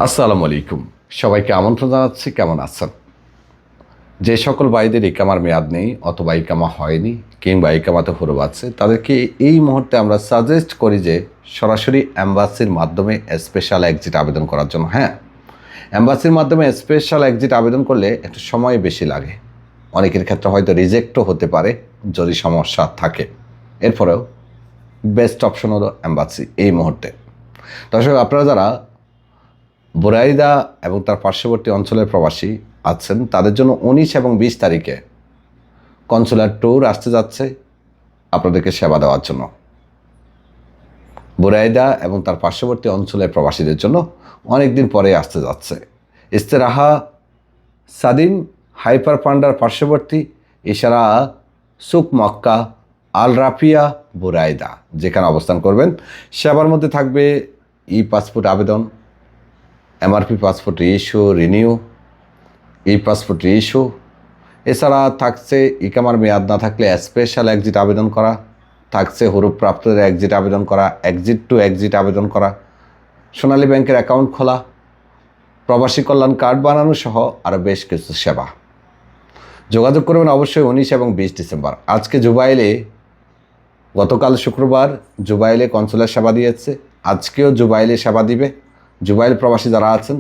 আসসালামু আলাইকুম। সবাইকে আমন্ত্রণ জানাচ্ছি। কেমন আছেন? যে সকল ভাইদের ইকামার মেয়াদ নেই অথবা ইকামা হয়নি কিংবা ইকামাতে হরুপ আছে, তাদেরকে এই মুহূর্তে আমরা সাজেস্ট করি যে সরাসরি অ্যাম্বাসির মাধ্যমে স্পেশাল এক্সিট আবেদন করার জন্য। হ্যাঁ, অ্যাম্বাসির মাধ্যমে স্পেশাল এক্সিট আবেদন করলে একটু সময় বেশি লাগে। অনেকের ক্ষেত্রে হয়তো রিজেক্টও হতে পারে যদি সমস্যা থাকে। এরপরেও বেস্ট অপশন হলো অ্যাম্বাসি এই মুহূর্তে। দর্শক, আপনারা যারা বুরাইদা এবং তার পার্শ্ববর্তী অঞ্চলের প্রবাসী আছেন, তাদের জন্য 19 এবং 20 তারিখে কনসুলার ট্যুর আসতে যাচ্ছে আপনাদেরকে সেবা দেওয়ার জন্য। বুরাইদা এবং তার পার্শ্ববর্তী অঞ্চলের প্রবাসীদের জন্য অনেক দিন পরে আসতে যাচ্ছে। ইস্তেরাহা সাদিম হাইপার পান্ডার পার্শ্ববর্তী ইশারা সুক মক্কা আল রাফিয়া বুরাইদা যেখানে অবস্থান করবেন। সেবার মধ্যে থাকবে ই পাসপোর্ট আবেদন, এমআরপি পাসপোর্ট ইস্যু রিনিউ, ই পাসপোর্ট ইস্যু। এছাড়া থাকছে ইকামার মেয়াদ না থাকলে স্পেশাল এক্সিট আবেদন করা, থাকছে হরুপ প্রাপ্তদের এক্সিট আবেদন করা, এক্সিট টু এক্সিট আবেদন করা, সোনালী ব্যাংকের অ্যাকাউন্ট খোলা, প্রবাসী কল্যাণ কার্ড বানানো সহ আরও বেশ কিছু সেবা। যোগাযোগ করবেন অবশ্যই 19 এবং 20 ডিসেম্বর। আজকে জুবাইলে, গতকাল শুক্রবার জুবাইলে কনসুলার সেবা দিয়েছে, আজকেও জুবাইলে সেবা দিবে। জুবাইল প্রবাসী যারা আছেন,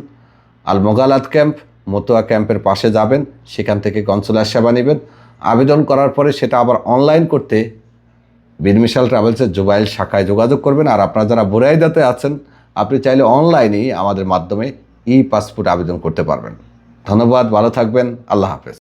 আল মোগালাত ক্যাম্প মতুয়া ক্যাম্পের পাশে যাবেন, সেখান থেকে কনসুলার সেবা নেবেন। আবেদন করার পরে সেটা আবার অনলাইন করতে বিনমিশাল ট্রাভেলসের জুবাইল শাখায় যোগাযোগ করবেন। আর আপনারা যারা বুরাইদাতে আছেন, আপনি চাইলে অনলাইনেই আমাদের মাধ্যমে ই পাসপোর্ট আবেদন করতে পারবেন। ধন্যবাদ, ভালো থাকবেন, আল্লাহ হাফেজ।